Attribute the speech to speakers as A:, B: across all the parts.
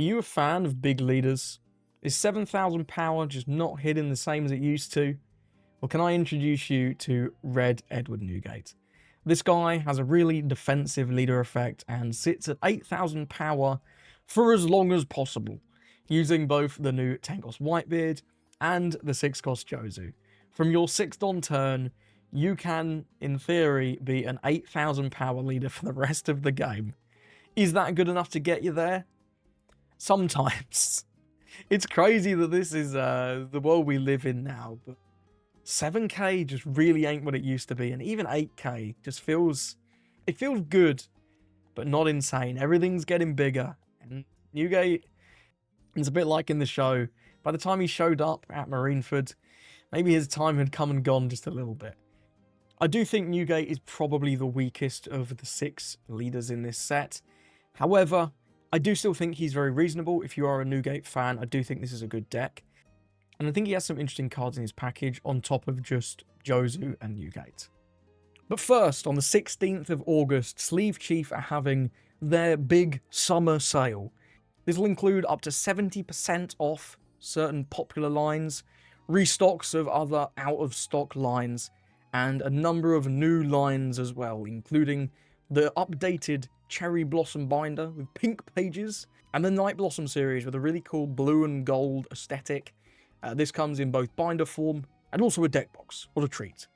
A: Are you a fan of big leaders? Is 7,000 power just not hitting the same as it used to? Well, can I introduce you to Red Edward Newgate? This guy has a really defensive leader effect and sits at 8,000 power for as long as possible, using both the new 10-cost Whitebeard and the 6-cost Jozu. From your 6th on turn, you can, in theory, be an 8,000 power leader for the rest of the game. Is that good enough to get you there? Sometimes. It's crazy that this is the world we live in now, but 7k just really ain't what it used to be, and even 8k just feels good, but not insane. Everything's getting bigger, and Newgate is a bit like in the show. By the time he showed up at Marineford, maybe his time had come and gone just a little bit. I do think Newgate is probably the weakest of the 6 leaders in this set. However, I do still think he's very reasonable. If you are a Newgate fan, I do think this is a good deck. And I think he has some interesting cards in his package on top of just Jozu and Newgate. But first, on the 16th of August, Sleeve Chief are having their big summer sale. This will include up to 70% off certain popular lines, restocks of other out-of-stock lines, and a number of new lines as well, including the updated Cherry Blossom binder with pink pages, and the Night Blossom series with a really cool blue and gold aesthetic. This comes in both binder form and also a deck box. What a treat.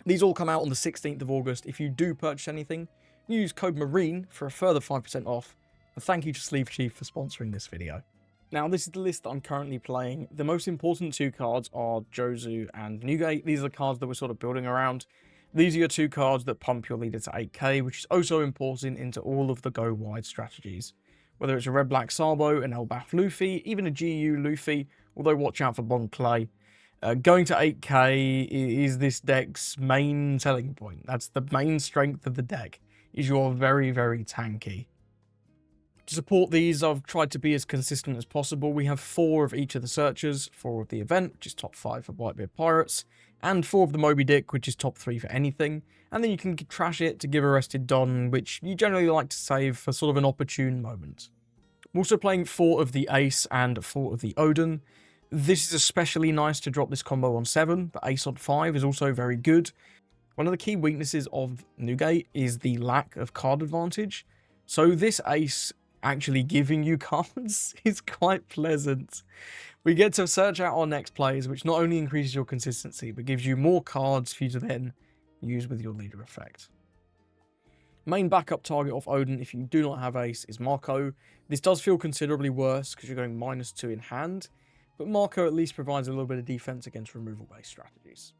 A: These all come out on the 16th of August. If you do purchase anything, use code MARINE for a further 5% off. And thank you to Sleeve Chief for sponsoring this video. Now, this is the list that I'm currently playing. The most important 2 cards are Jozu and Newgate. These are the cards that we're sort of building around. These are your 2 cards that pump your leader to 8k, which is also important into all of the go-wide strategies. Whether it's a Red-Black Sabo, an Elbaf Luffy, even a GU Luffy, although watch out for Bon Clay. Going to 8k is this deck's main selling point. That's the main strength of the deck, is you're very, very tanky. To support these, I've tried to be as consistent as possible. We have 4 of each of the searchers, 4 of the event, which is top 5 for Whitebeard Pirates, and 4 of the Moby Dick, which is top 3 for anything. And then you can trash it to give Arrested Don, which you generally like to save for sort of an opportune moment. I'm also playing 4 of the Ace and 4 of the Odin. This is especially nice to drop this combo on 7, but Ace on 5 is also very good. One of the key weaknesses of Newgate is the lack of card advantage. So this Ace actually giving you cards is quite pleasant. We get to search out our next plays, which not only increases your consistency, but gives you more cards for you to then use with your leader effect. Main backup target off Odin, if you do not have Ace, is Marco. This does feel considerably worse because you're going -2 in hand, but Marco at least provides a little bit of defense against removal-based strategies.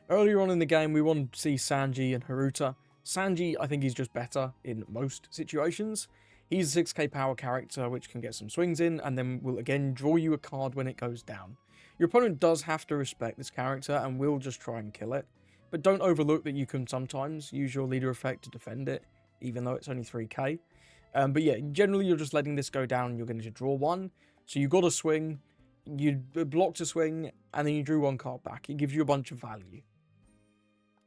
A: Earlier on in the game, we wanted to see Sanji and Haruta. Sanji, I think he's just better in most situations. He's a 6k power character which can get some swings in and then will again draw you a card when it goes down. Your opponent does have to respect this character and will just try and kill it, but don't overlook that you can sometimes use your leader effect to defend it, even though it's only 3k. But yeah, generally you're just letting this go down and you're going to draw 1. So you got a swing, you blocked a swing, and then you drew 1 card back. It gives you a bunch of value.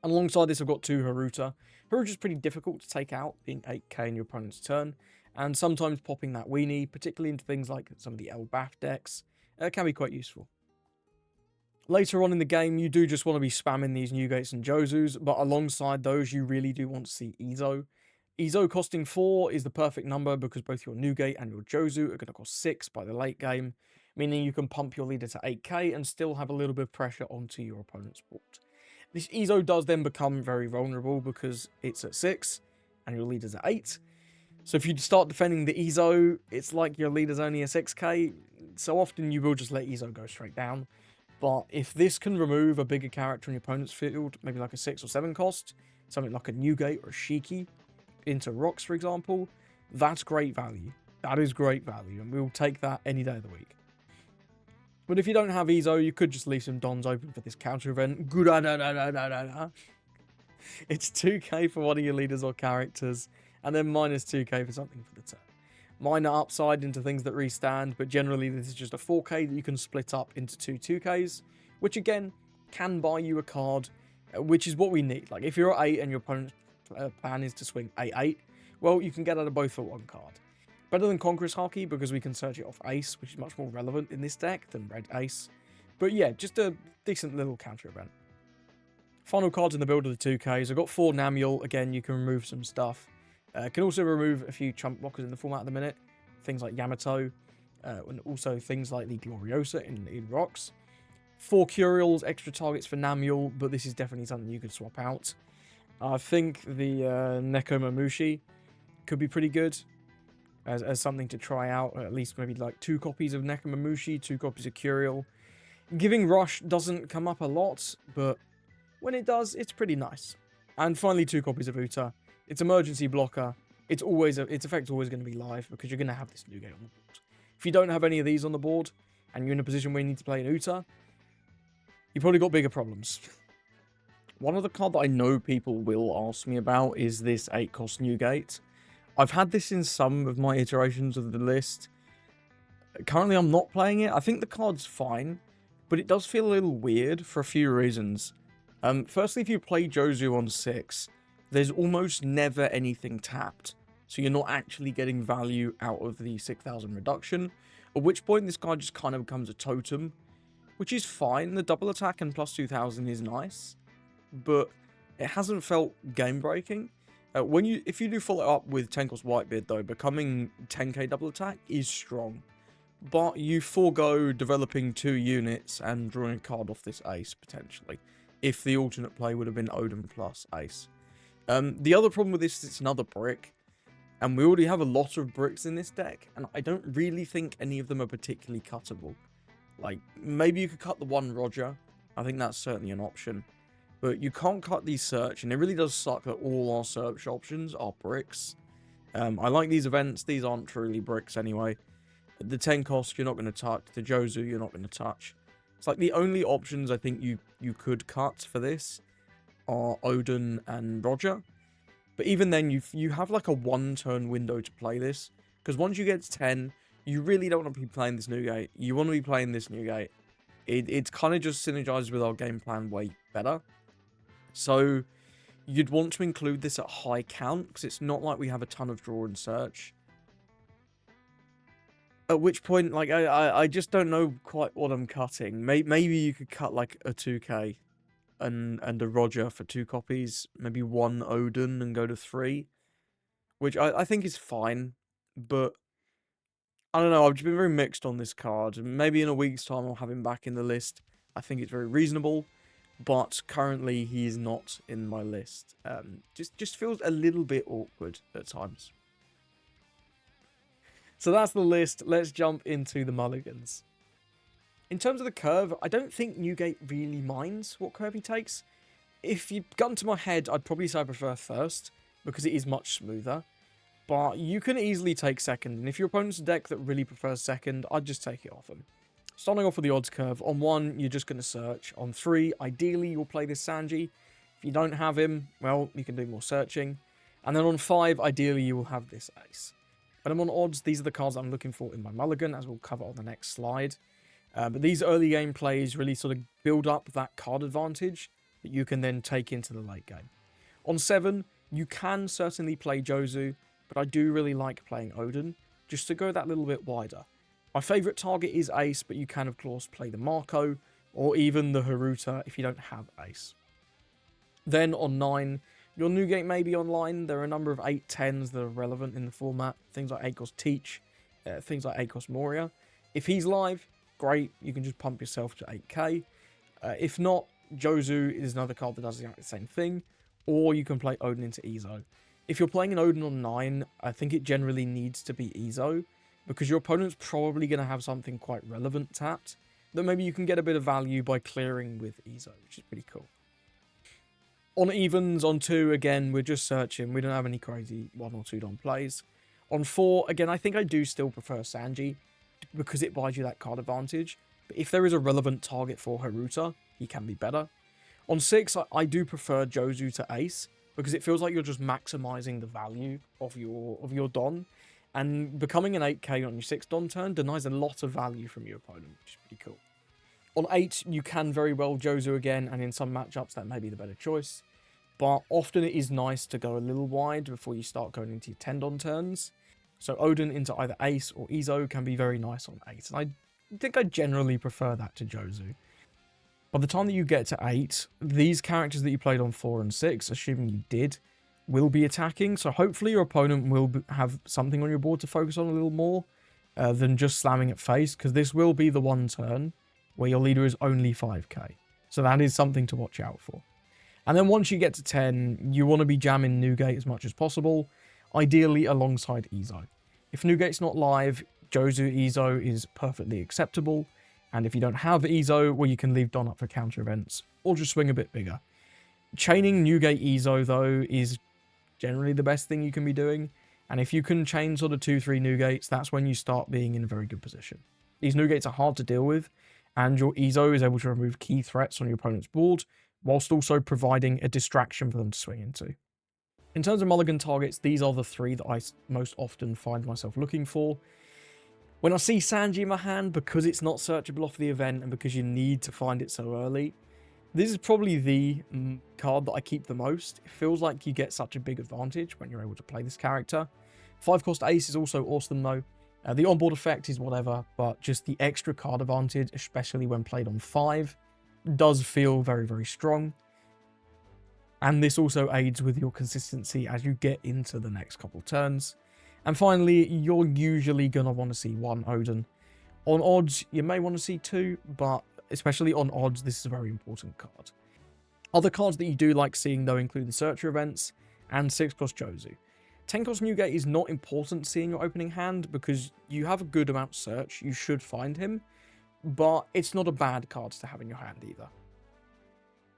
A: And alongside this, I've got 2 Haruta. Haruta's pretty difficult to take out, being 8k in your opponent's turn, and sometimes popping that weenie, particularly into things like some of the Elbaf decks, can be quite useful. Later on in the game, you do just want to be spamming these Newgates and Jozus, but alongside those, you really do want to see Izo. Izo costing 4 is the perfect number because both your Newgate and your Jozu are going to cost 6 by the late game, meaning you can pump your leader to 8k and still have a little bit of pressure onto your opponent's board. This Izo does then become very vulnerable because it's at 6 and your leader's at 8. So if you start defending the Izo, it's like your leader's only a 6k, so often you will just let Izo go straight down. But if this can remove a bigger character in your opponent's field, maybe like a 6 or 7 cost, something like a Newgate or a Shiki, into rocks, for example, that's great value. That is great value, and we'll take that any day of the week. But if you don't have Izo, you could just leave some Dons open for this counter event. It's 2k for one of your leaders or characters, and then -2k for something for the turn. Minor upside into things that restand, but generally this is just a 4k that you can split up into 2 2ks, which again, can buy you a card, which is what we need. Like, if you're at 8 and your opponent's plan is to swing 8-8, well, you can get out of both for 1 card. Better than Conqueror's Haki because we can search it off Ace, which is much more relevant in this deck than Red Ace. But yeah, just a decent little counter event. Final cards in the build of the 2Ks. I've got 4 Namiel. Again, you can remove some stuff. Can also remove a few chump blockers in the format at the minute. Things like Yamato. And also things like the Gloriosa in rocks. 4 Curials, extra targets for Namiel, but this is definitely something you could swap out. I think the Nekomamushi could be pretty good as something to try out. At least maybe like 2 copies of Nekomamushi, 2 copies of Curial. Giving Rush doesn't come up a lot, but when it does, it's pretty nice. And finally, 2 copies of Uta. It's emergency blocker. Its effect's always going to be live because you're going to have this Newgate on the board. If you don't have any of these on the board and you're in a position where you need to play an Uta, you've probably got bigger problems. One other card that I know people will ask me about is this 8-cost Newgate. I've had this in some of my iterations of the list. Currently, I'm not playing it. I think the card's fine, but it does feel a little weird for a few reasons. Firstly, if you play Jozu on 6, there's almost never anything tapped. So you're not actually getting value out of the 6,000 reduction. At which point this guy just kind of becomes a totem. Which is fine. The double attack and plus 2,000 is nice. But it hasn't felt game breaking. If you do follow up with 10-cost Whitebeard though, becoming 10k double attack is strong. But you forego developing 2 units and drawing a card off this ace potentially. If the alternate play would have been Odin plus ace. The other problem with this is it's another brick. And we already have a lot of bricks in this deck. And I don't really think any of them are particularly cuttable. Like, maybe you could cut the one Roger. I think that's certainly an option. But you can't cut these search. And it really does suck that all our search options are bricks. I like these events. These aren't truly bricks anyway. The 10 cost you're not going to touch. The Jozu you're not going to touch. It's like the only options I think you could cut for this are Odin and Roger. But even then, you have like a 1-turn window to play this. Because once you get to 10, you really don't want to be playing this Newgate. You want to be playing this Newgate. It's kind of just synergizes with our game plan way better. So you'd want to include this at high count. Because it's not like we have a ton of draw and search. At which point, like, I just don't know quite what I'm cutting. Maybe you could cut like a 2k. And a Roger for 2 copies, maybe 1 Odin and go to 3, which I think is fine, but I don't know, I've just been very mixed on this card. Maybe in a week's time I'll have him back in the list. I think it's very reasonable, but currently he is not in my list. Just feels a little bit awkward at times. So that's the list. Let's jump into the mulligans. In terms of the curve, I don't think Newgate really minds what curve he takes. If you gun to my head, I'd probably say I prefer first, because it is much smoother. But you can easily take second, and if your opponent's a deck that really prefers second, I'd just take it off him. Starting off with the odds curve, on 1, you're just going to search. On 3, ideally, you'll play this Sanji. If you don't have him, well, you can do more searching. And then on 5, ideally, you will have this ace. When I'm on odds, these are the cards I'm looking for in my mulligan, as we'll cover on the next slide. But these early game plays really sort of build up that card advantage that you can then take into the late game. On 7, you can certainly play Jozu, but I do really like playing Odin, just to go that little bit wider. My favourite target is Ace, but you can of course play the Mako, or even the Haruta if you don't have Ace. Then on 9, your Newgate may be online. There are a number of 8-10s that are relevant in the format, things like 8-cost Teach, things like 8-cost Moria. If he's live, great, you can just pump yourself to 8k. If not, Jozu is another card that does exactly the same thing, or you can play Odin into Ezo. If you're playing an Odin on 9, I think it generally needs to be Ezo, because your opponent's probably going to have something quite relevant tapped, that maybe you can get a bit of value by clearing with Ezo, which is pretty cool. On evens, on 2, again, we're just searching, we don't have any crazy 1 or 2 don plays. On 4, again, I think I do still prefer Sanji, because it buys you that card advantage. But if there is a relevant target for Haruta, he can be better. On 6, I do prefer Jozu to Ace, because it feels like you're just maximizing the value of your Don. And becoming an 8k on your 6 Don turn denies a lot of value from your opponent, which is pretty cool. On 8, you can very well Jozu again, and in some matchups that may be the better choice. But often it is nice to go a little wide before you start going into your 10 Don turns. So Odin into either Ace or Izo can be very nice on 8. And I think I generally prefer that to Jozu. By the time that you get to 8, these characters that you played on 4 and 6, assuming you did, will be attacking. So hopefully your opponent will have something on your board to focus on a little more than just slamming at face, because this will be the one turn where your leader is only 5k. So that is something to watch out for. And then once you get to 10, you want to be jamming Newgate as much as possible, ideally alongside Izo. If Newgate's not live, Jozu Izo is perfectly acceptable. And if you don't have Izo, well, you can leave Don up for counter events, or just swing a bit bigger. Chaining Newgate Izo, though, is generally the best thing you can be doing. And if you can chain sort of 2-3 Newgates, that's when you start being in a very good position. These Newgates are hard to deal with, and your Izo is able to remove key threats on your opponent's board, whilst also providing a distraction for them to swing into. In terms of mulligan targets, these are the 3 that I most often find myself looking for. When I see Sanji in my hand, because it's not searchable off the event and because you need to find it so early, this is probably the card that I keep the most. It feels like you get such a big advantage when you're able to play this character. 5-cost Ace is also awesome though. The onboard effect is whatever, but just the extra card advantage, especially when played on 5, does feel very, very strong. And this also aids with your consistency as you get into the next couple turns. And finally, you're usually going to want to see 1 Odin. On odds, you may want to see 2, but especially on odds, this is a very important card. Other cards that you do like seeing, though, include the Searcher events and 6-cost Jozu. 10-cost Newgate is not important seeing your opening hand because you have a good amount of search, you should find him, but it's not a bad card to have in your hand either.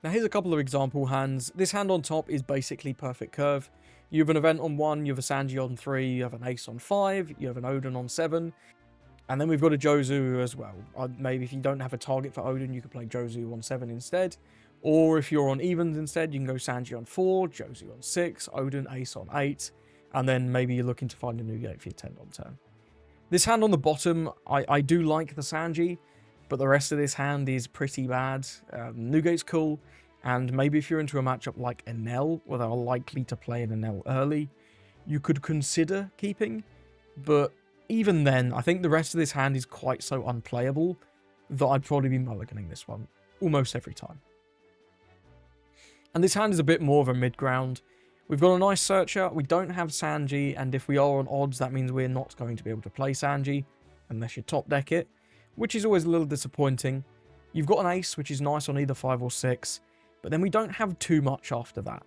A: Now here's a couple of example hands. This hand on top is basically perfect curve. You have an event on 1, you have a Sanji on 3, you have an Ace on 5, you have an Odin on 7, and then we've got a Jozu as well. Maybe if you don't have a target for Odin, you could play Jozu on 7 instead. Or if you're on evens instead, you can go Sanji on 4, Jozu on 6, Odin, Ace on 8, and then maybe you're looking to find a Newgate for your 10 on turn. This hand on the bottom, I do like the Sanji, but the rest of this hand is pretty bad. Newgate's cool, and maybe if you're into a matchup like Enel, where they're likely to play an Enel early, you could consider keeping, but even then, I think the rest of this hand is quite so unplayable that I'd probably be mulliganing this one almost every time. And this hand is a bit more of a mid-ground. We've got a nice searcher, we don't have Sanji, and if we are on odds, that means we're not going to be able to play Sanji, unless you top deck it, which is always a little disappointing. You've got an Ace, which is nice on either 5 or 6, but then we don't have too much after that.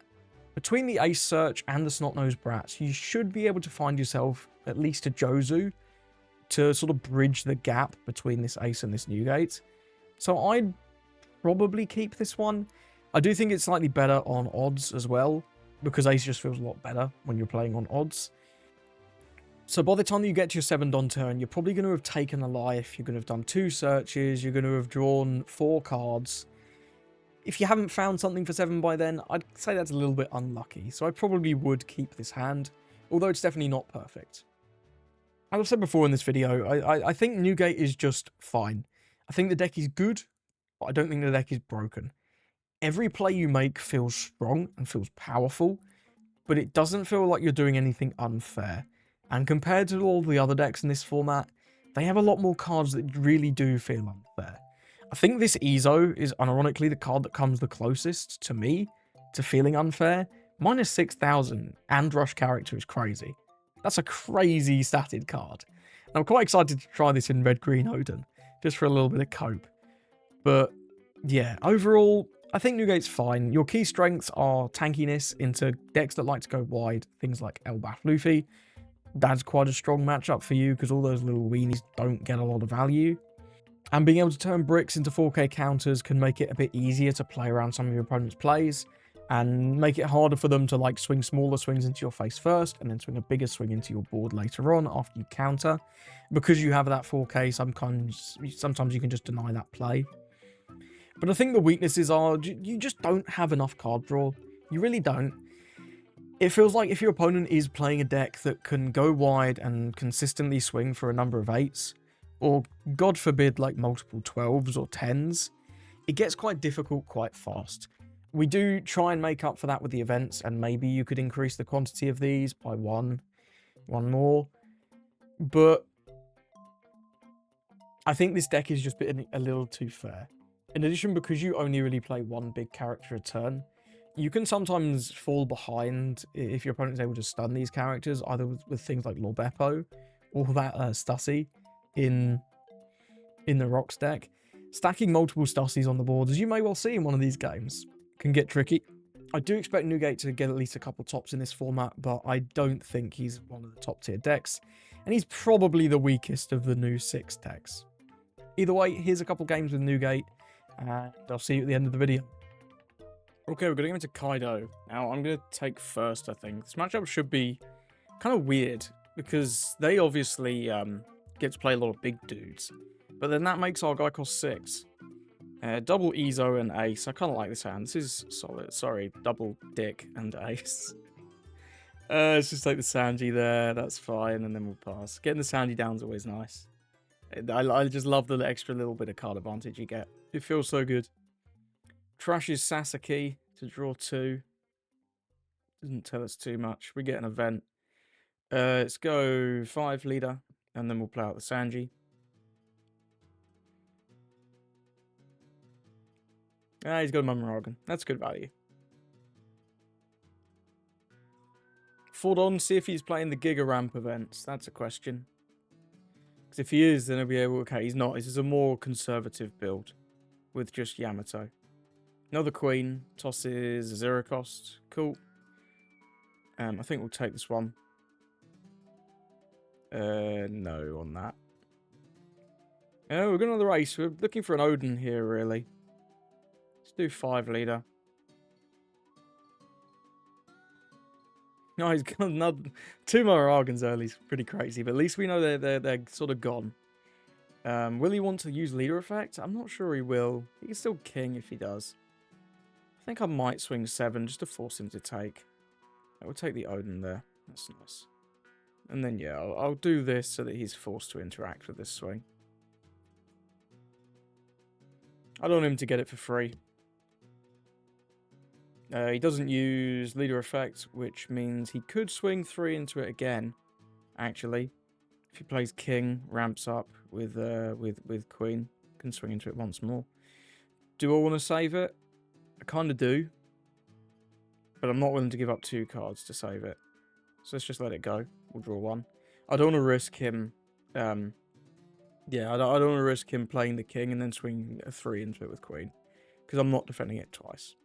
A: Between the Ace search and the Snot-Nosed Brats, you should be able to find yourself at least a Jozu to sort of bridge the gap between this Ace and this Newgate. So I'd probably keep this one. I do think it's slightly better on odds as well, because Ace just feels a lot better when you're playing on odds. So by the time you get to your 7 Don turn, you're probably going to have taken a life, you're going to have done 2 searches, you're going to have drawn 4 cards. If you haven't found something for 7 by then, I'd say that's a little bit unlucky, so I probably would keep this hand, although it's definitely not perfect. As I've said before in this video, I think Newgate is just fine. I think the deck is good, but I don't think the deck is broken. Every play you make feels strong and feels powerful, but it doesn't feel like you're doing anything unfair. And compared to all the other decks in this format, they have a lot more cards that really do feel unfair. I think this Izo is unironically the card that comes the closest to me to feeling unfair. Minus 6,000 and Rush Character is crazy. That's a crazy statted card. And I'm quite excited to try this in Red-Green Odin, just for a little bit of cope. But yeah, overall, I think Newgate's fine. Your key strengths are tankiness into decks that like to go wide, things like Elbaf Luffy. That's quite a strong matchup for you because all those little weenies don't get a lot of value. And being able to turn bricks into 4k counters can make it a bit easier to play around some of your opponent's plays and make it harder for them to like swing smaller swings into your face first and then swing a bigger swing into your board later on after you counter. Because you have that 4k, sometimes you can just deny that play. But I think the weaknesses are you just don't have enough card draw. You really don't. It feels like if your opponent is playing a deck that can go wide and consistently swing for a number of 8s, or God forbid like multiple 12s or 10s, it gets quite difficult quite fast. We do try and make up for that with the events, and maybe you could increase the quantity of these by one more. But I think this deck is just a little too fair. In addition, because you only really play one big character a turn, you can sometimes fall behind if your opponent is able to stun these characters, either with things like Lord Beppo or that Stussy in the Rocks deck. Stacking multiple Stussies on the board, as you may well see in one of these games, can get tricky. I do expect Newgate to get at least a couple tops in this format, but I don't think he's one of the top tier decks, and he's probably the weakest of the new 6 decks. Either way, here's a couple games with Newgate, and I'll see you at the end of the video. Okay, we're going to go into Kaido. Now, I'm going to take first, I think. This matchup should be kind of weird, because they obviously get to play a lot of big dudes. But then that makes our guy cost 6. Double Ezo and Ace. I kind of like this hand. This is solid. Sorry, double Dick and Ace. Let's just take the Sanji there. That's fine, and then we'll pass. Getting the Sanji down is always nice. I just love the extra little bit of card advantage you get. It feels so good. Trashes Sasaki to draw 2. Doesn't tell us too much. We get an event. Let's go 5 leader, and then we'll play out the Sanji. He's got a Mulligan. That's good value. Fordon, see if he's playing the Giga Ramp events. That's a question. Because if he is, then he'll be able... Okay, he's not. This is a more conservative build with just Yamato. Another Queen. Tosses a 0 cost. Cool. I think we'll take this one. No on that. We're going another Ace. We're looking for an Odin here, really. Let's do 5 leader. No, he's got another 2 more Argans early. It's pretty crazy, but at least we know they're sort of gone. Will he want to use leader effect? I'm not sure he will. He can still king if he does. I think I might swing 7 just to force him to take. I will take the Odin there. That's nice. And then yeah, I'll do this so that he's forced to interact with this swing. I don't want him to get it for free. He doesn't use leader effect, which means he could swing 3 into it again, actually. If he plays king, ramps up with queen, can swing into it once more. Do I want to save it? I kind of do. But I'm not willing to give up 2 cards to save it. So let's just let it go. We'll draw 1. I don't want to risk him... yeah, I don't want to risk him playing the king and then swinging a 3 into it with queen. Because I'm not defending it twice.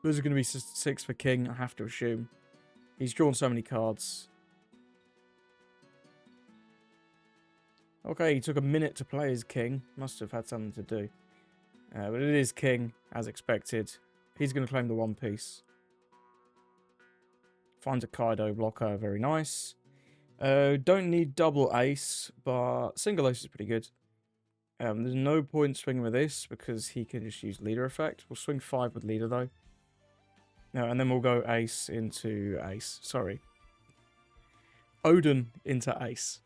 A: Those are going to be 6 for king, I have to assume. He's drawn so many cards. Okay, he took a minute to play his king. Must have had something to do. But it is king, as expected. He's going to claim the 1 piece. Finds a Kaido blocker, very nice. Don't need double ace, but single ace is pretty good. There's no point swinging with this, because he can just use leader effect. We'll swing 5 with leader, though. No, and then we'll go ace into ace. Sorry. Odin into ace.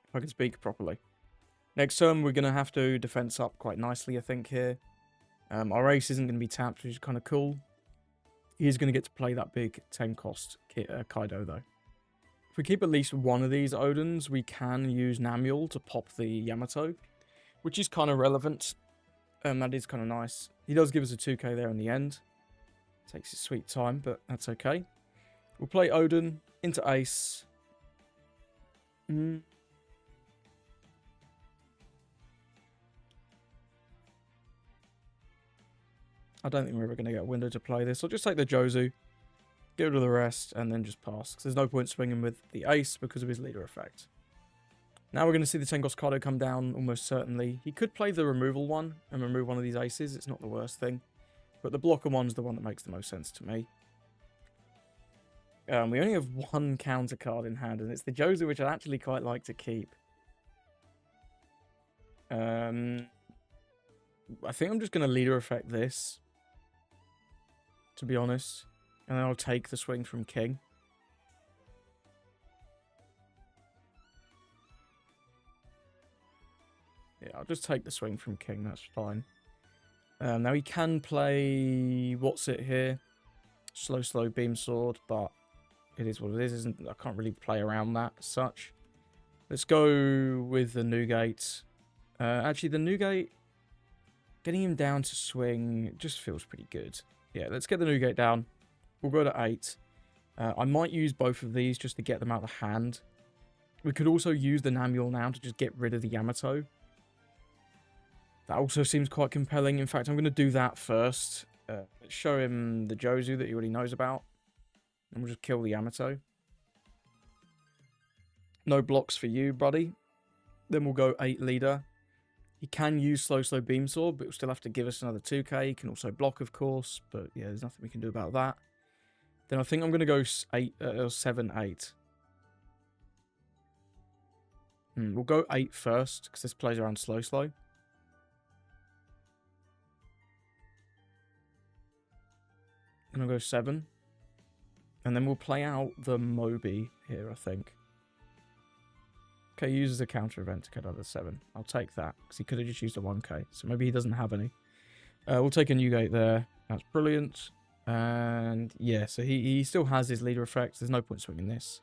A: If I can speak properly. Next turn, we're going to have to defense up quite nicely, I think, here. Our ace isn't going to be tapped, which is kind of cool. He's going to get to play that big 10 cost Kaido, though. If we keep at least one of these Odins, we can use Namiel to pop the Yamato, which is kind of relevant. That is kind of nice. He does give us a 2k there in the end. Takes his sweet time, but that's okay. We'll play Odin into ace. I don't think we're ever going to get a window to play this. I'll just take the Jozu, get rid of the rest, and then just pass. Because there's no point swinging with the ace because of his leader effect. Now we're going to see the Tengos Kaido come down almost certainly. He could play the removal one and remove one of these aces. It's not the worst thing. But the blocker one's the one that makes the most sense to me. We only have 1 counter card in hand, and it's the Jozu, which I'd actually quite like to keep. I think I'm just going to leader effect this, to be honest. And then I'll take the swing from king. Yeah, I'll just take the swing from king, that's fine. Now he can play... What's it here? Slow beam sword, but it is what it is. I can't really play around that as such. Let's go with the Newgate. Actually, the Newgate, getting him down to swing just feels pretty good. Yeah, let's get the Newgate down. We'll go to 8. I might use both of these just to get them out of hand. We could also use the Namuel now to just get rid of the Yamato. That also seems quite compelling. In fact, I'm going to do that first. Let's show him the Jozu that he already knows about. And we'll just kill the Yamato. No blocks for you, buddy. Then we'll go 8 leader. He can use slow beam sword, but he'll still have to give us another 2k. He can also block, of course, but yeah, there's nothing we can do about that. Then I think I'm going to go 7, 8. We'll go 8 first, because this plays around slow. I'm going to go 7. And then we'll play out the Moby here, I think. Okay, uses a counter event to get out of 7. I'll take that, because he could have just used a 1k. So maybe he doesn't have any. We'll take a Newgate there. That's brilliant. And yeah, so he still has his leader effect. There's no point swinging this.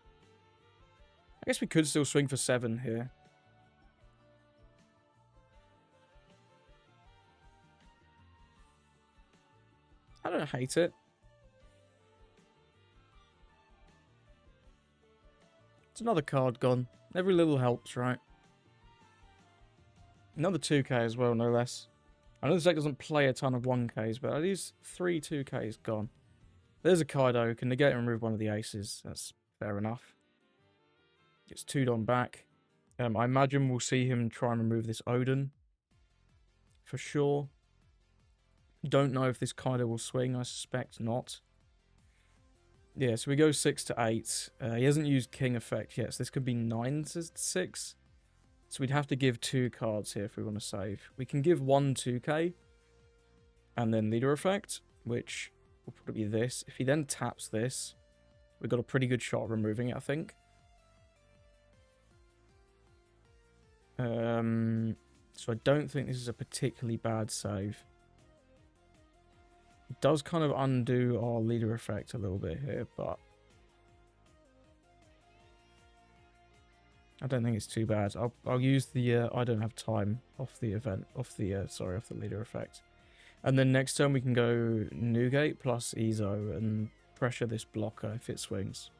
A: I guess we could still swing for 7 here. I don't hate it. It's another card gone. Every little helps, right? Another 2k as well, no less. I know this deck doesn't play a ton of 1ks, but at least 3 2ks gone. There's a Kaido. Can negate and remove one of the aces. That's fair enough. Gets 2'd on back. I imagine we'll see him try and remove this Odin. For sure. Don't know if this Kaido will swing. I suspect not. Yeah, so we go 6 to 8. He hasn't used King effect yet, so this could be 9 to 6. So we'd have to give 2 cards here if we want to save. We can give 1 2k, and then leader effect, which will probably be this. If he then taps this, we've got a pretty good shot at removing it, I think. So I don't think this is a particularly bad save. It does kind of undo our leader effect a little bit here, but I don't think it's too bad. I'll use the I don't have time off the event, off the leader effect. And then next turn we can go Newgate plus Ezo and pressure this blocker if it swings.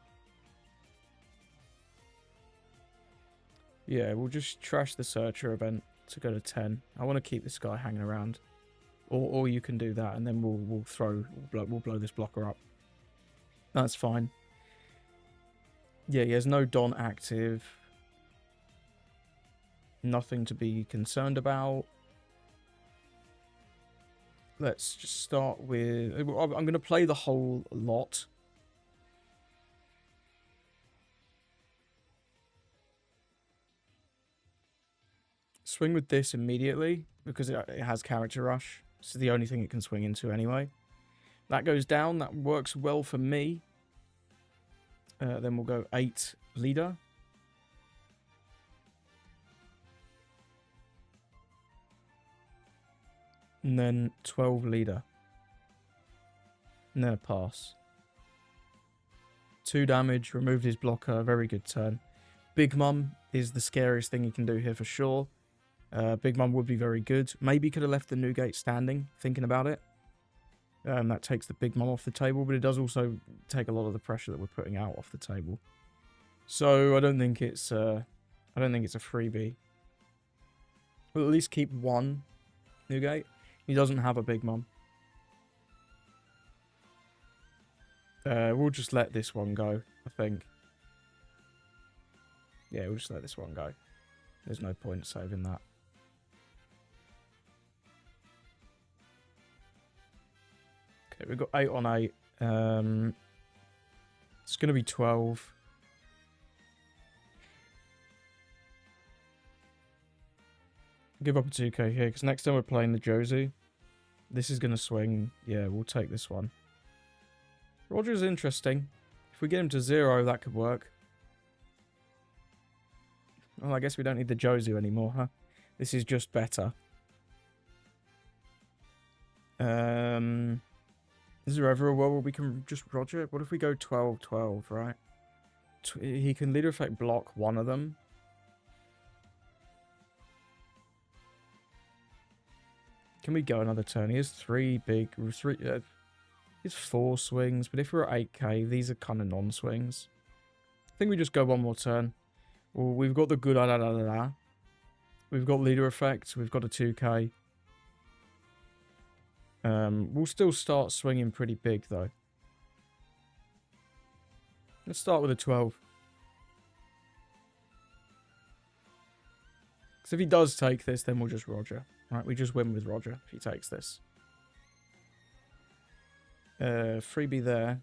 A: Yeah, we'll just trash the Searcher event to go to 10. I want to keep this guy hanging around. Or you can do that, and then we'll blow this blocker up. That's fine. Yeah, he has no Don active. Nothing to be concerned about. Let's just start with... I'm going to play the whole lot. Swing with this immediately, because it has Character Rush. This is the only thing it can swing into anyway. That goes down. That works well for me. Then we'll go 8 leader. And then 12 leader. And then a pass. 2 damage. Removed his blocker. Very good turn. Big Mum is the scariest thing he can do here for sure. Big Mum would be very good. Maybe could have left the Newgate standing, thinking about it. That takes the Big Mum off the table, but it does also take a lot of the pressure that we're putting out off the table. So I don't think it's a freebie. We'll at least keep 1 Newgate. He doesn't have a Big Mum. We'll just let this one go, I think. Yeah, we'll just let this one go. There's no point saving that. Okay, we've got 8 on 8. It's going to be 12. Give up a 2k here, because next time we're playing the Jozu, this is going to swing. Yeah, we'll take this one. Roger's interesting. If we get him to 0, that could work. Well, I guess we don't need the Jozu anymore, huh? This is just better. Is there ever a world where we can just Roger? What if we go 12-12, right? He can leader effect block one of them. Can we go another turn? He has he has 4 swings, but if we're at 8k, these are kind of non-swings. I think we just go one more turn. Well, we've got the good We've got leader effect. We've got a 2k. We'll still start swinging pretty big, though. Let's start with a 12. Because if he does take this, then we'll just Roger. Right, we just win with Roger if he takes this. Freebie there.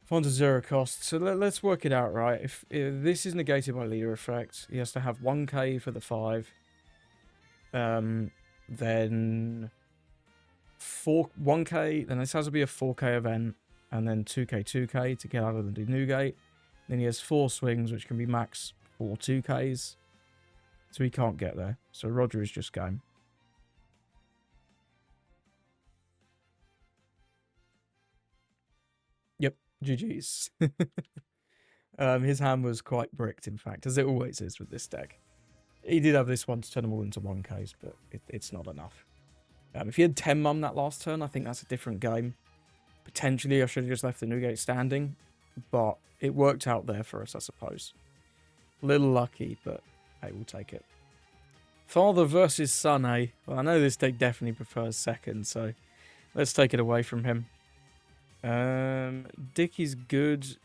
A: Funds a 0 cost. So let's work it out, right? If this is negated by leader effect, he has to have 1k for the 5. Then 1k, then this has to be a 4k event, and then 2k to get out of the Newgate. Then he has 4 swings, which can be max 4 2ks. So he can't get there. So Roger is just game. Yep, GG's. His hand was quite bricked, in fact, as it always is with this deck. He did have this one to turn them all into 1ks, but it's not enough. If he had 10 mum that last turn, I think that's a different game. Potentially, I should have just left the Newgate standing, but it worked out there for us, I suppose. A little lucky, but hey, we'll take it. Father versus son, eh? Well, I know this deck definitely prefers second, so let's take it away from him. Dickie's good.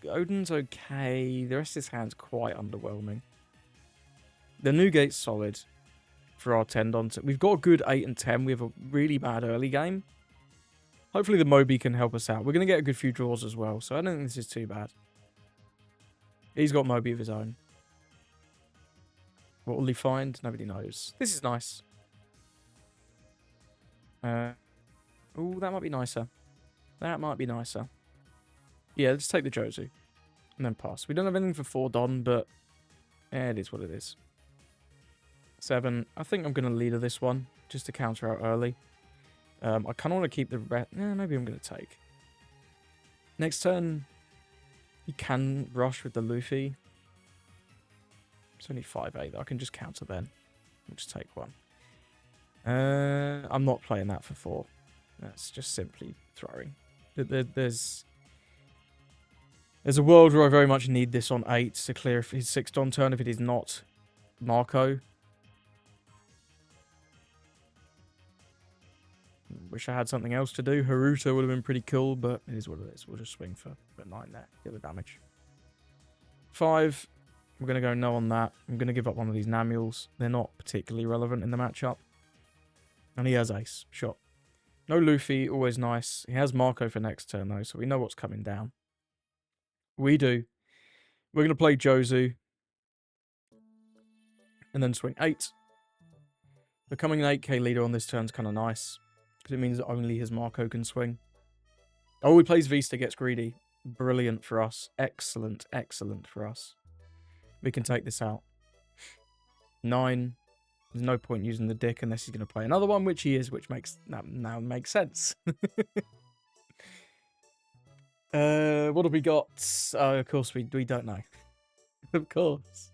A: Odin's okay. The rest of his hand's quite underwhelming. The Newgate's solid for our 10 Don. We've got a good 8 and 10. We have a really bad early game. Hopefully the Moby can help us out. We're going to get a good few draws as well, so I don't think this is too bad. He's got Moby of his own. What will he find? Nobody knows. This is nice. Oh, that might be nicer. That might be nicer. Yeah, let's take the Jozu. And then pass. We don't have anything for 4 Don, but it is what it is. 7. I think I'm going to leader this one, just to counter out early. I kind of want to keep the red. Maybe I'm going to take. Next turn, he can rush with the Luffy. It's only 5-8, though. I can just counter then. I'll just take one. I'm not playing that for 4. That's just simply throwing. There's a world where I very much need this on 8 to clear his 6 Don turn if it is not Marco. Wish I had something else to do. Haruto would have been pretty cool, but it is what it is. We'll just swing for 9 there. Get the damage. 5. We're going to go no on that. I'm going to give up one of these Namuels. They're not particularly relevant in the matchup. And he has Ace. Shot. No Luffy. Always nice. He has Marco for next turn, though, so we know what's coming down. We do. We're going to play Jozu. And then swing 8. Becoming an 8k leader on this turn is kind of nice. Because it means that only his Marco can swing. Oh, he plays Vista, gets greedy. Brilliant for us. Excellent, excellent for us. We can take this out. 9. There's no point using the dick unless he's going to play another one, which he is, which makes now makes sense. What have we got? Of course, we don't know. Of course.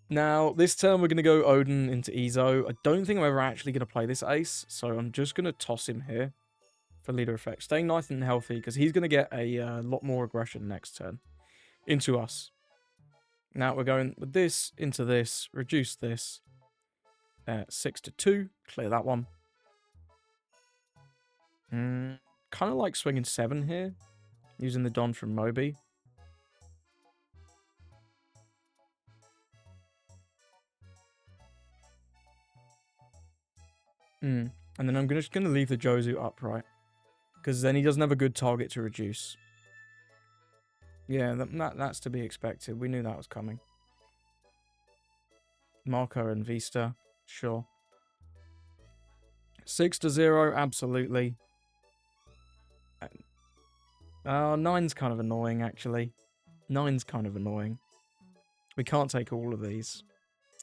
A: Now, this turn we're going to go Odin into Ezo. I don't think I'm ever actually going to play this ace, so I'm just going to toss him here for leader effect. Staying nice and healthy, because he's going to get a lot more aggression next turn into us. Now we're going with this into this, reduce this. 6 to 2, clear that one. Kind of like swinging 7 here, using the Don from Moby. And then I'm just going to leave the Jozu upright, because then he doesn't have a good target to reduce. Yeah, that's to be expected. We knew that was coming. Marco and Vista, sure. 6 to 0, absolutely. 9's kind of annoying, actually. 9's kind of annoying. We can't take all of these.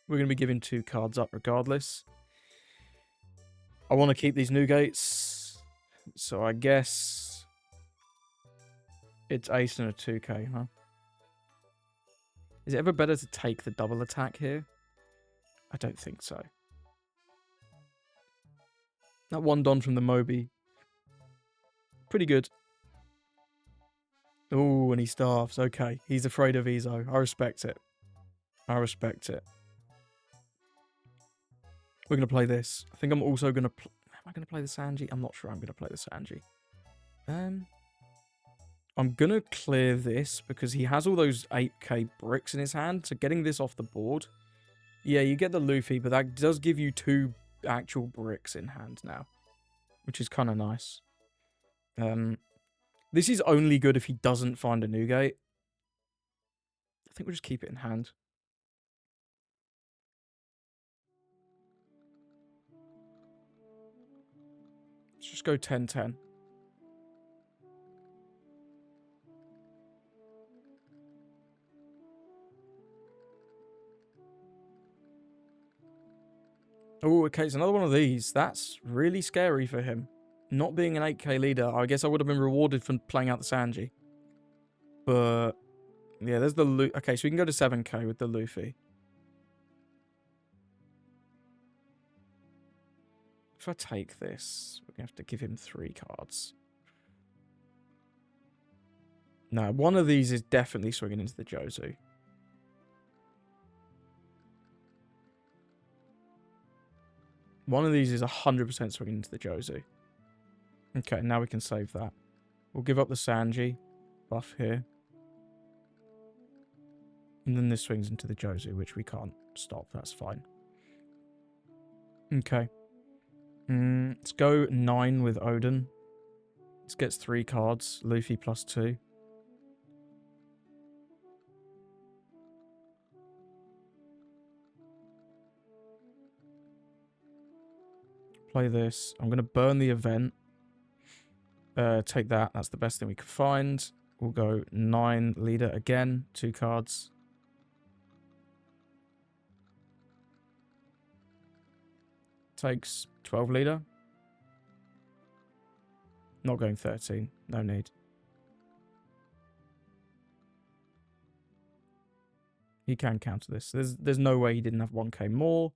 A: We're going to be giving 2 cards up regardless. I want to keep these Newgates, so I guess it's ace and a 2k, huh? Is it ever better to take the double attack here? I don't think so. That one Don from the Moby. Pretty good. Oh, and he starves. Okay, he's afraid of Ezo. I respect it. I respect it. We're going to play this. I think I'm also going to... Am I going to play the Sanji? I'm not sure I'm going to play the Sanji. I'm going to clear this because he has all those 8k bricks in his hand. So getting this off the board... Yeah, you get the Luffy, but that does give you 2 actual bricks in hand now. Which is kind of nice. This is only good if he doesn't find a Newgate. I think we'll just keep it in hand. Let's just go 10-10. Oh, okay, it's another one of these. That's really scary for him. Not being an 8k leader, I guess I would have been rewarded for playing out the Sanji. But, yeah, there's the Luffy. Okay, so we can go to 7k with the Luffy. If I take this, we're going to have to give him 3 cards. No, one of these is definitely swinging into the Jozu. One of these is 100% swinging into the Jozu. Okay, now we can save that. We'll give up the Sanji buff here. And then this swings into the Jozu, which we can't stop. That's fine. Okay. Let's go 9 with Odin. This gets 3 cards. Luffy plus 2. Play this. I'm going to burn the event. Take that. That's the best thing we could find. We'll go 9 leader again. 2 cards. Takes 12 leader. Not going 13. No need. He can counter this. There's no way he didn't have 1k more.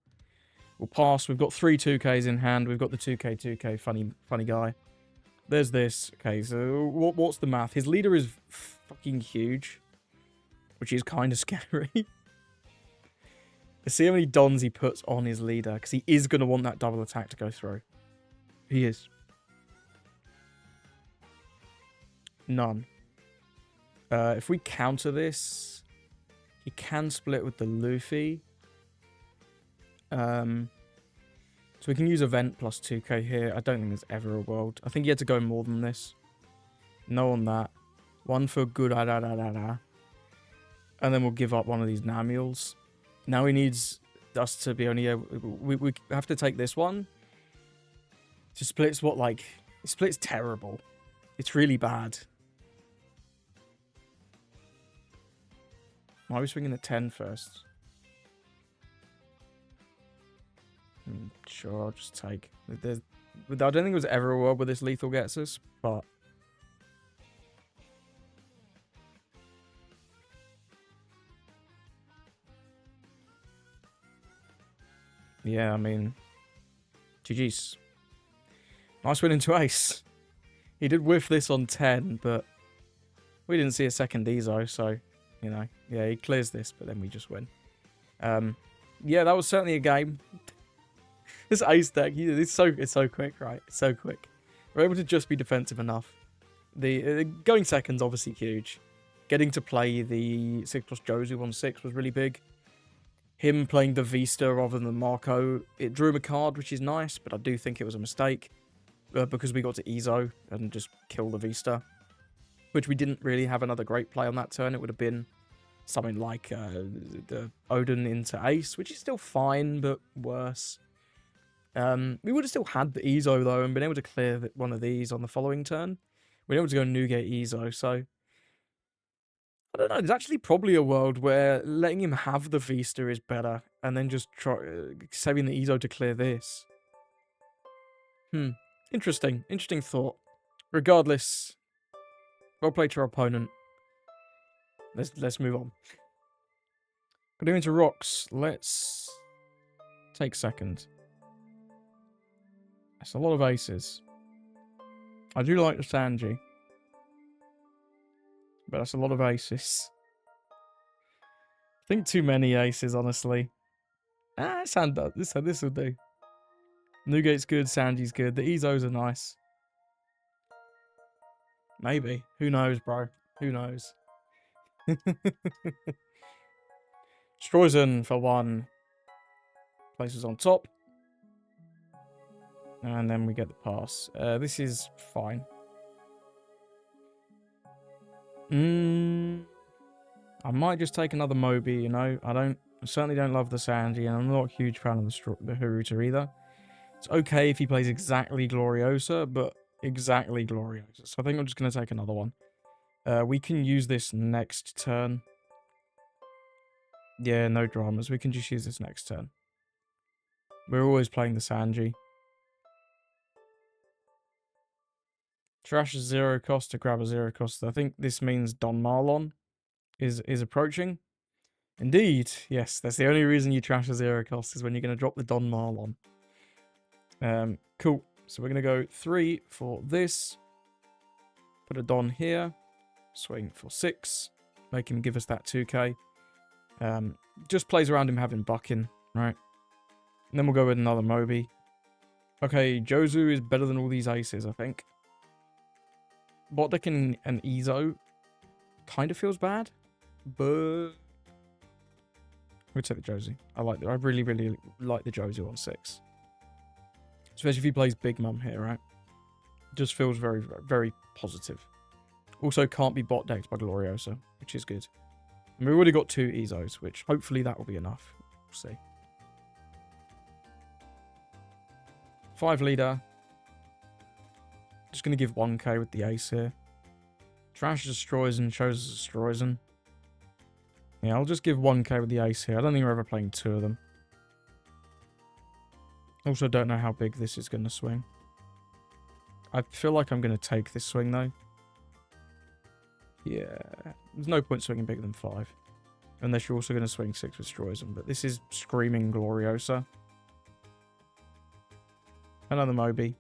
A: We'll pass. We've got 3 2ks in hand. We've got the 2k funny guy. There's this. Okay, so what's the math? His leader is fucking huge, which is kind of scary. Let's see how many dons he puts on his leader, because he is going to want that double attack to go through. He is. None. If we counter this, he can split with the Luffy. So we can use event plus 2k here. I don't think there's ever a world. I think he had to go more than this. No on that. 1 for good. And then we'll give up one of these Namuels. Now he needs us to be only able... We have to take this one. It splits what, like... It splits terrible. It's really bad. Why are we swinging a 10 first? Sure, I'll just take... I don't think it was ever a world where this lethal gets us, but... Yeah, I mean... GG's. Nice win into ace. He did whiff this on 10, but... We didn't see a second Ezo, so... You know, yeah, he clears this, but then we just win. Yeah, that was certainly a game. This ace deck, it's so quick, right? It's so quick. We're able to just be defensive enough. The going second's obviously huge. Getting to play the 6+ Jozu on 6 was really big. Him playing the Vista rather than the Marco, it drew him a card, which is nice, but I do think it was a mistake. Because we got to Ezo and just kill the Vista. Which we didn't really have another great play on that turn. It would have been something like the Odin into Ace, which is still fine, but worse. We would have still had the Ezo, though, and been able to clear one of these on the following turn. We're able to go Newgate Ezo, so... I don't know, there's actually probably a world where letting him have the Vista is better, and then just saving the Ezo to clear this. Interesting. Interesting thought. Regardless, well played to our opponent. Let's move on. Going into rocks. Let's take second. That's a lot of aces. I do like the Sanji, but that's a lot of aces. I think too many aces, honestly. Sand does. This will do. Newgate's good. Sanji's good. The Ezos are nice. Maybe. Who knows, bro? Who knows? Stroizen for 1. Places on top. And then we get the pass. This is fine. I might just take another Moby, you know. I certainly don't love the Sanji, and I'm not a huge fan of the Haruta either. It's okay if he plays exactly Gloriosa, but exactly Gloriosa. So I think I'm just going to take another one. We can use this next turn. Yeah, no dramas. We can just use this next turn. We're always playing the Sanji. Trash is 0 cost to grab a 0 cost. I think this means Don Marlon is approaching. Indeed, yes. That's the only reason you trash a 0 cost is when you're going to drop the Don Marlon. Cool. So we're going to go 3 for this. Put a Don here. Swing for 6. Make him give us that 2k. Just plays around him having Bucking, right? And then we'll go with another Moby. Okay, Jozu is better than all these aces, I think. Bot deck and Ezo kind of feels bad, but we'll take the Jozu. I really, really like the Jozu on 6. Especially if he plays Big Mum here, right? Just feels very, very positive. Also can't be bot decked by Gloriosa, which is good. And we've already got 2 Ezos, which hopefully that will be enough. We'll see. 5 leader. Just going to give 1k with the ace here. Trash destroys and shows us destroys. Yeah, I'll just give 1k with the ace here. I don't think we're ever playing 2 of them. Also don't know how big this is going to swing. I feel like I'm going to take this swing though. Yeah, there's no point swinging bigger than 5. Unless you're also going to swing 6 with Stroizen. But this is screaming Gloriosa. Another Moby.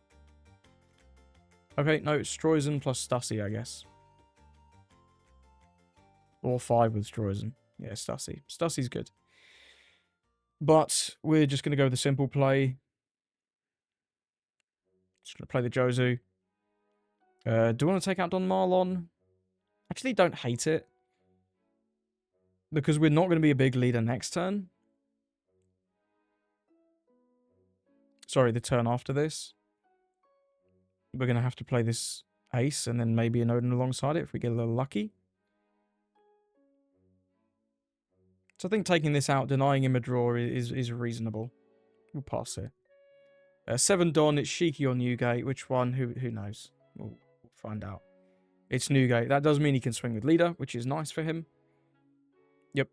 A: Okay, no, it's Stroizen plus Stussy, I guess. Or 5 with Stroizen. Yeah, Stussy. Stussy's good. But we're just going to go with the simple play. Just going to play the Jozu. Do I want to take out Don Marlon? Actually, don't hate it. Because we're not going to be a big leader next turn. Sorry, the turn after this. We're going to have to play this ace and then maybe an Odin alongside it if we get a little lucky. So I think taking this out, denying him a draw is reasonable. We'll pass here. 7 Don, it's Shiki or Newgate. Which one? Who knows? We'll find out. It's Newgate. That does mean he can swing with leader, which is nice for him. Yep.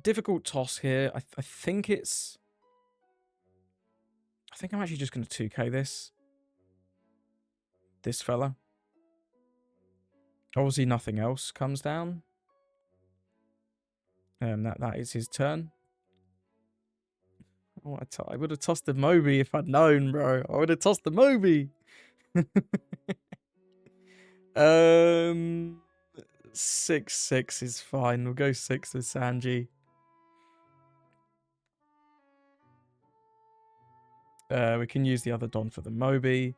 A: Difficult toss here. I think it's... I think I'm actually just going to 2k this fella. Obviously nothing else comes down. That is his turn. Oh, I would have tossed the Moby if I'd known, bro. I would have tossed the Moby. 6/6 is fine. We'll go 6 with Sanji. We can use the other Don for the Moby.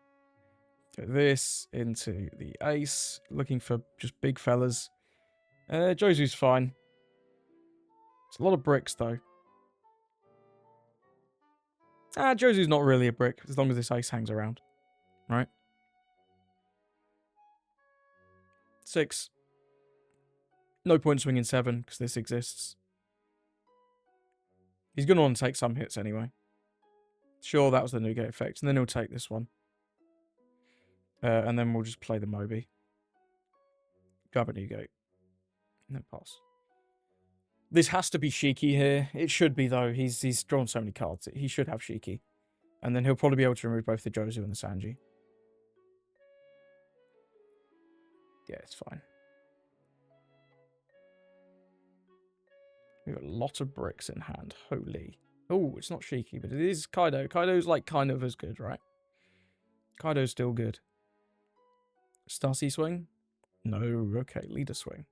A: Put this into the ace. Looking for just big fellas. Jozu's fine. It's a lot of bricks, though. Jozu's not really a brick, as long as this ace hangs around. Right? 6. No point swinging 7, because this exists. He's going to want to take some hits anyway. Sure, that was the Newgate effect. And then he'll take this one. And then we'll just play the Moby. Grab a Newgate. And then pass. This has to be Shiki here. It should be, though. He's drawn so many cards. He should have Shiki. And then he'll probably be able to remove both the Jozu and the Sanji. Yeah, it's fine. We have a lot of bricks in hand. Holy. Oh, it's not Shiki, but it is Kaido. Kaido's like kind of as good, right? Kaido's still good. Starsea swing? No, okay, leader swing.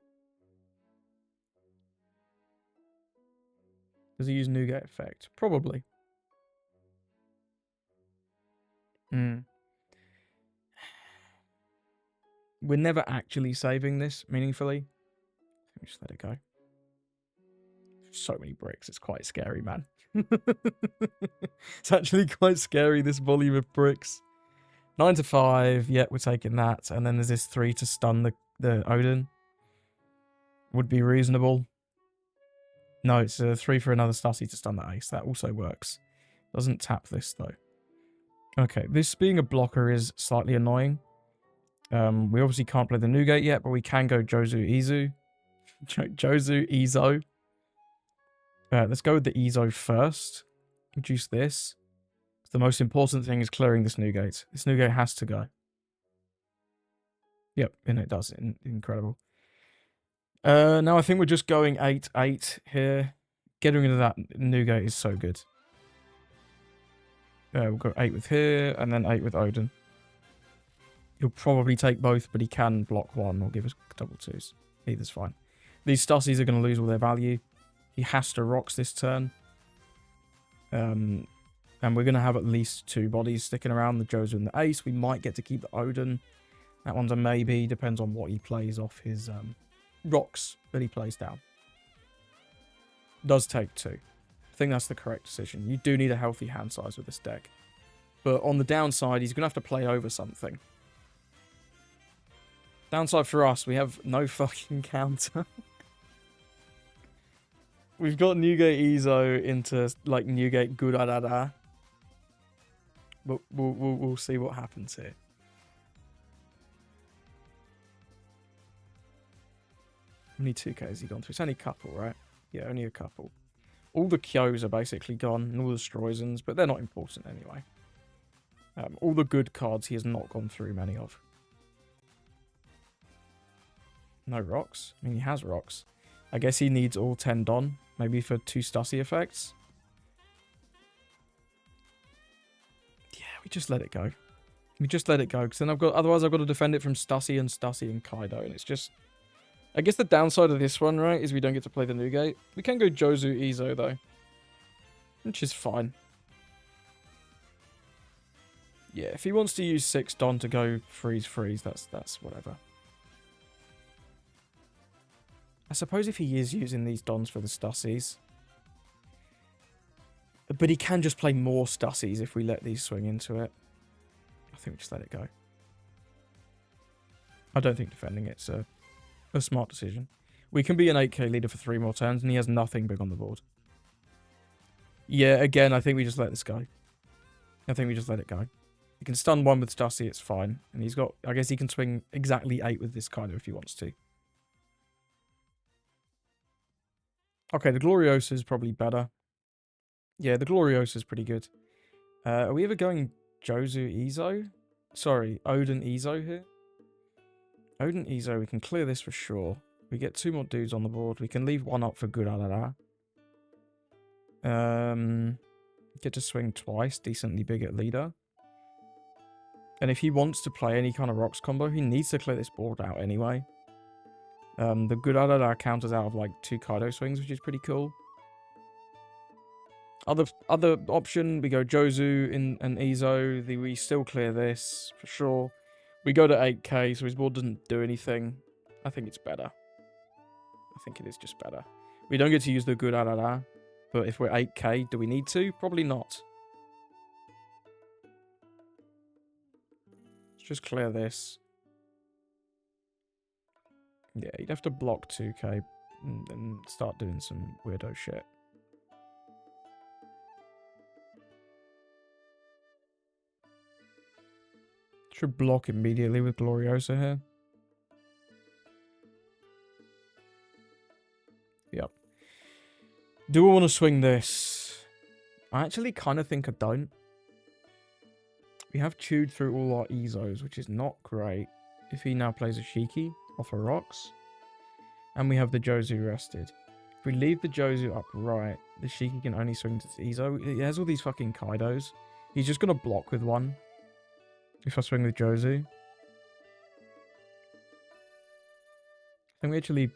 A: Does he use Newgate effect? Probably. Hmm. We're never actually saving this meaningfully. Let me just let it go. So many bricks. It's quite scary, man. It's actually quite scary, this volume of bricks. 9 to 5. Yeah, we're taking that. And then there's this 3 to stun the Odin. Would be reasonable. No, it's a 3 for another Starsea to stun the Ace. That also works. Doesn't tap this, though. Okay, this being a blocker is slightly annoying. We obviously can't play the Newgate yet, but we can go Jozu Izu. Jozu Izo. Let's go with the Izo first. Reduce this. The most important thing is clearing this Newgate. This Newgate has to go. Yep, and it does. Incredible. Now I think we're just going 8-8 here. Getting rid of that Newgate is so good. We'll go 8 with here, and then 8 with Odin. He'll probably take both, but he can block one or give us double twos. Either's fine. These Stassies are going to lose all their value. He has to rocks this turn. And we're going to have at least 2 bodies sticking around, the Jozu and the Ace. We might get to keep the Odin. That one's a maybe. Depends on what he plays off his rocks that he plays down. Does take 2. I think that's the correct decision. You do need a healthy hand size with this deck. But on the downside, he's going to have to play over something. Downside for us, we have no fucking counter. We've got Newgate Izo into, like, Newgate Gurarara. But we'll see what happens here. How many 2Ks has he gone through? It's only a couple, right? Yeah, only a couple. All the Kyos are basically gone, and all the Stroizens, but they're not important anyway. All the good cards he has not gone through many of. No rocks? I mean, he has rocks. I guess he needs all 10 Don, maybe for 2 Starsea effects. Yeah, we just let it go. We just let it go, because then otherwise I've got to defend it from Starsea and Kaido, and it's just... I guess the downside of this one, right, is we don't get to play the Newgate. We can go Jozu Izo, though. Which is fine. Yeah, if he wants to use 6 Don to go freeze, that's whatever. I suppose if he is using these Dons for the Stassies. But he can just play more Stassies if we let these swing into it. I think we just let it go. I don't think defending it's a smart decision. We can be an 8k leader for 3 more turns, and he has nothing big on the board. Yeah, again, I think we just let this go. I think we just let it go. He can stun 1 with Starsea, it's fine. And he's got... I guess he can swing exactly 8 with this Kaido if he wants to. Okay, the Gloriosa is probably better. Yeah, the Gloriosa is pretty good. Are we ever going Jozu Izo? Sorry, Odin Izo here? Odin Izo, we can clear this for sure. We get 2 more dudes on the board. We can leave 1 up for Gurarara. Get to swing twice, decently big at leader. And if he wants to play any kind of rocks combo, he needs to clear this board out anyway. The Gurarara counters out of like 2 Kaido swings, which is pretty cool. Other option, we go Jozu and Izo. We still clear this for sure. We go to 8k, so his board doesn't do anything. I think it's better. I think it is just better. We don't get to use the Gurarara, but if we're 8k, do we need to? Probably not. Let's just clear this. Yeah, you'd have to block 2k and start doing some weirdo shit. Should block immediately with Gloriosa here. Yep. Do I want to swing this? I actually kind of think I don't. We have chewed through all our Ezos, which is not great. If he now plays a Shiki off of rocks. And we have the Jozu rested. If we leave the Jozu upright, the Shiki can only swing to Ezo. He has all these fucking kaidos. He's just going to block with one. If I swing with Jozu. I think we actually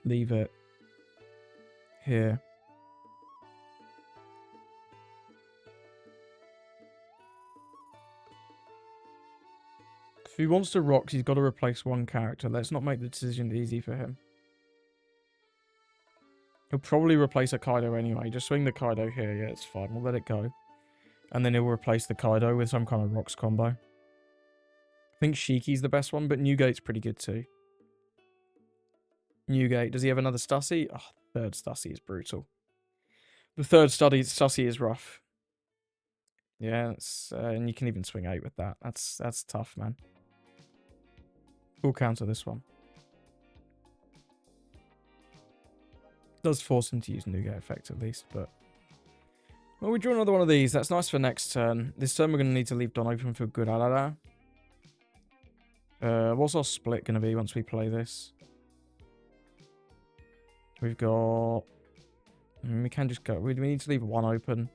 A: leave it here. If he wants to rocks, he's got to replace one character. Let's not make the decision easy for him. He'll probably replace a Kaido anyway. Just swing the Kaido here. Yeah, it's fine. We'll let it go. And then he'll replace the Kaido with some kind of rocks combo. I think Shiki's the best one, but Newgate's pretty good too. Newgate. Does he have another Stussy? Oh, third Stussy is brutal. The third Stussy is rough. Yeah, and you can even swing 8 with that. That's tough, man. We'll counter this one. Does force him to use Newgate effect at least, but... Well, we draw another one of these. That's nice for next turn. This turn we're going to need to leave Don open for good Alara. What's our split going to be once we play this? We've got... we can just go... We need to leave one open.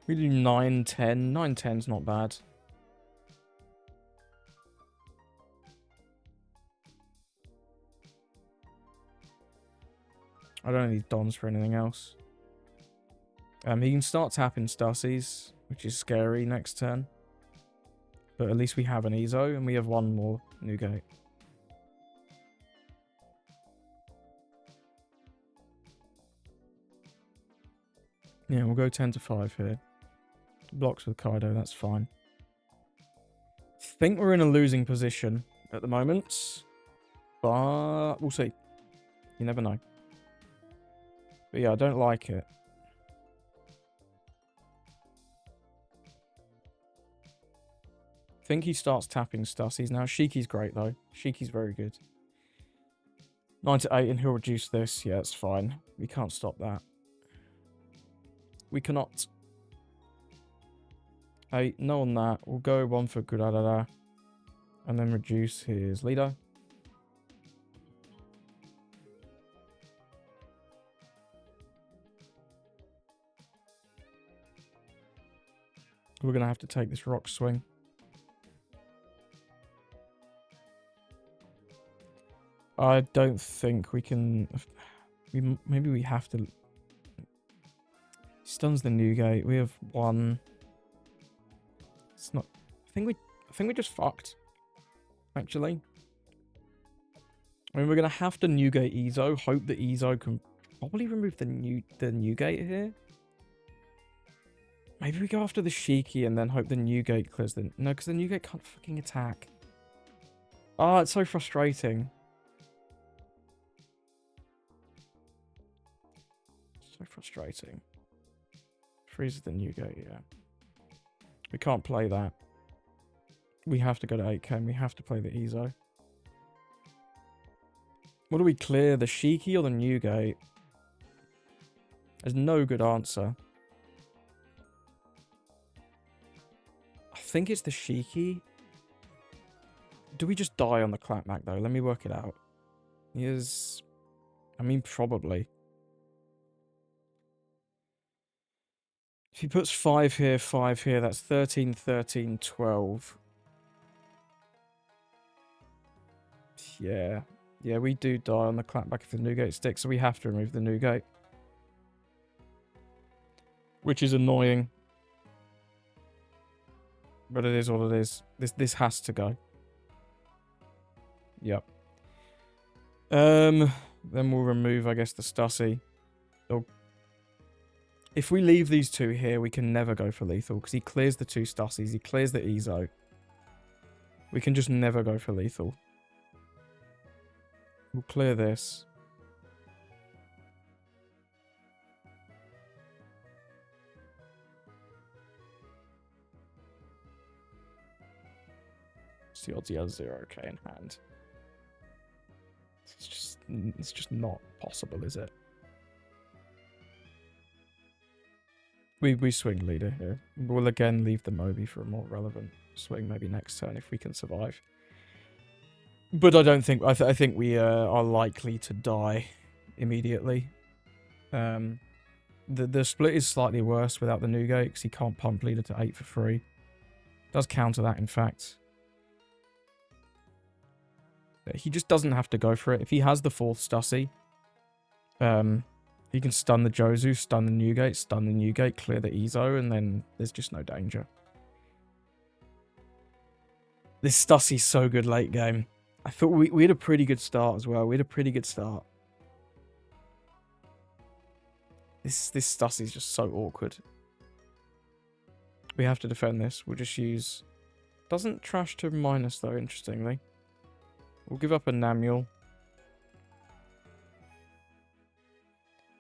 A: We do 9, 10. 9, 10's not bad. I don't need Dons for anything else. He can start tapping Stussies, which is scary next turn. But at least we have an Ezo, and we have one more Newgate. Yeah, we'll go 10 to 5 here. Blocks with Kaido, that's fine. I think we're in a losing position at the moment. But we'll see. You never know. But yeah, I don't like it. I think he starts tapping Stussies now. Shiki's great though. Shiki's very good. 9 to 8 and he'll reduce this. Yeah, it's fine. We can't stop that. We cannot. 8, no on that. We'll go 1 for Gurarara. And then reduce his leader. We're going to have to take this rock swing. I don't think we can... maybe we have to... Stuns the Newgate. We have 1... It's not... I think we just fucked. Actually. I mean, we're going to have to Newgate Ezo. Hope that Ezo can probably remove the Newgate here. Maybe we go after the Shiki and then hope the Newgate clears the... No, because the Newgate can't fucking attack. Oh, it's so frustrating. So frustrating. Freezes the Newgate, yeah. We can't play that. We have to go to 8k and we have to play the Ezo. What do we clear? The Shiki or the Newgate? There's no good answer. I think it's the Shiki. Do we just die on the clapback though? Let me work it out. He is... I mean, probably. If he puts 5 here, that's 13, 13, 12. Yeah. Yeah, we do die on the clapback if the Newgate sticks, so we have to remove the Newgate. Which is annoying. But it is what it is. This has to go. Yep. Then we'll remove, I guess, the Stussy. If we leave these two here, we can never go for lethal, because he clears the 2 Stussies, he clears the Ezo. We can just never go for lethal. We'll clear this. What's the odds he has 0k in hand? It's just not possible, is it? We swing leader here. We'll again leave the Moby for a more relevant swing maybe next turn if we can survive. But I don't think... I think we are likely to die immediately. The split is slightly worse without the Newgate because he can't pump leader to 8 for free. Does counter that, in fact. He just doesn't have to go for it. If he has the 4th Stussy, he can stun the Jozu, stun the Newgate, clear the Ezo, and then there's just no danger. This Stussy's so good late game. I thought we had a pretty good start as well. We had a pretty good start. This Stussy's just so awkward. We have to defend this. We'll just use... Doesn't trash to minus, though, interestingly. We'll give up a Namuel.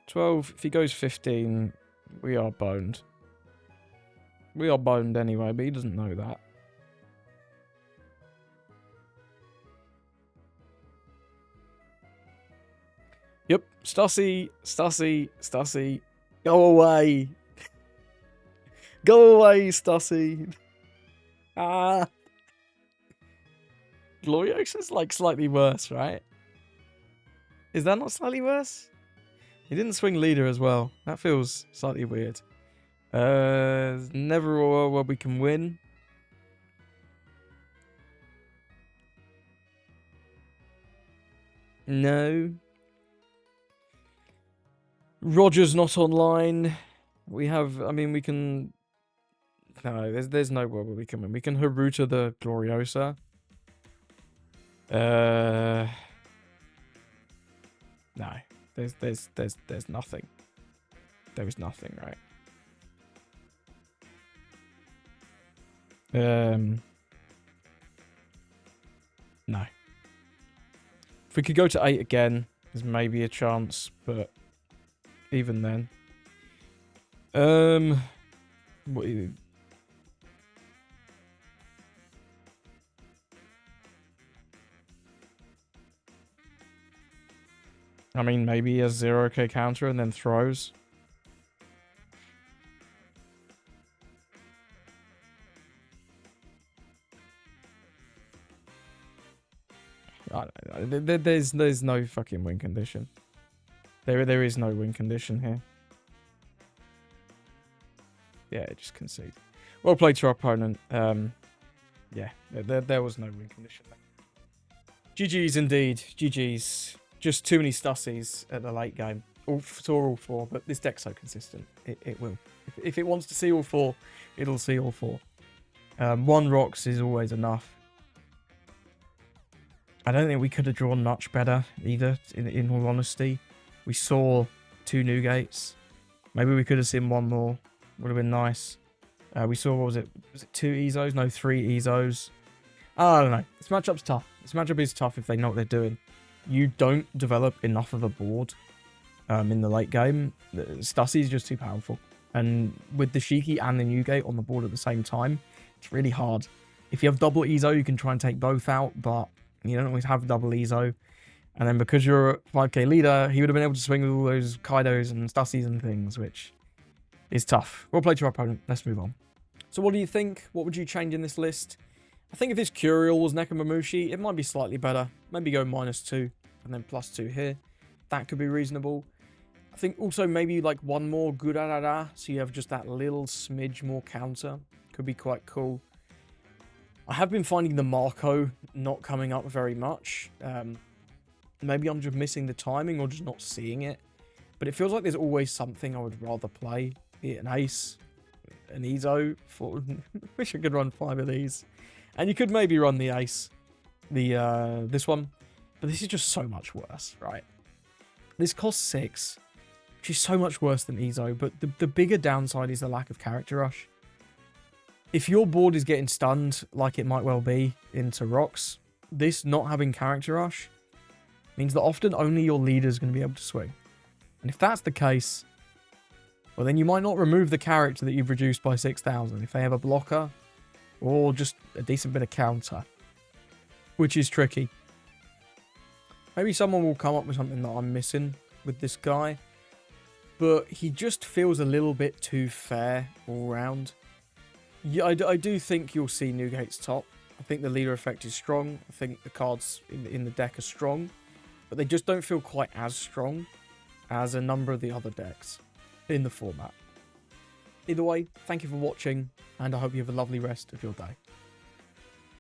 A: 12. If he goes 15, we are boned. We are boned anyway, but he doesn't know that. Yep. Stussy. Go away. Go away, Stussy. Ah. Gloriosa's like slightly worse, right? Is that not slightly worse? He didn't swing leader as well. That feels slightly weird. Never a world where we can win. No. Roger's not online. We have... I mean, we can... No, there's no world where we can win. We can Haruta the Gloriosa. No. There's nothing. There is nothing, right? No. If we could go to 8 again, there's maybe a chance, but even then. What do you... I mean, maybe he has 0k counter and then throws. There's no fucking win condition. There is no win condition here. Yeah, just concede. Well played to our opponent. Yeah, there was no win condition there. GG's indeed. GG's. Just too many Stussies at the late game. Saw all 4, but this deck's so consistent. It will. If it wants to see all 4, it'll see all 4. 1 Rocks is always enough. I don't think we could have drawn much better either, in all honesty. We saw 2 Newgates. Maybe we could have seen 1 more. Would have been nice. We saw, what was it? Was it 2 Ezos? No, 3 Ezos. I don't know. This matchup's tough. This matchup is tough if they know what they're doing. You don't develop enough of a board in the late game. Stussy is just too powerful. And with the Shiki and the Newgate on the board at the same time, it's really hard. If you have double Ezo, you can try and take both out, but you don't always have double Ezo. And then because you're a 5k leader, he would have been able to swing with all those Kaidos and Stussies and things, which is tough. Well played to our opponent. Let's move on. So what do you think? What would you change in this list? I think if this Curial was Nekomamushi, it might be slightly better. Maybe go -2 and then +2 here. That could be reasonable. I think also maybe like 1 more Gurarara, so you have just that little smidge more counter. Could be quite cool. I have been finding the Marco not coming up very much. Maybe I'm just missing the timing or just not seeing it. But it feels like there's always something I would rather play. Be it an Ace, an Ezo. Wish I could run 5 of these. And you could maybe run the Ace, this one. But this is just so much worse, right? This costs 6, which is so much worse than Ezo. But the bigger downside is the lack of character rush. If your board is getting stunned, like it might well be, into rocks, this not having character rush means that often only your leader is going to be able to swing. And if that's the case, well, then you might not remove the character that you've reduced by 6,000 if they have a blocker or just a decent bit of counter, which is tricky. Maybe someone will come up with something that I'm missing with this guy. but he just feels a little bit too fair all round. Yeah, I do think you'll see Newgate's top. I think the leader effect is strong. I think the cards in the deck are strong, but they just don't feel quite as strong as a number of the other decks in the format. Either way, thank you for watching, and I hope you have a lovely rest of your day.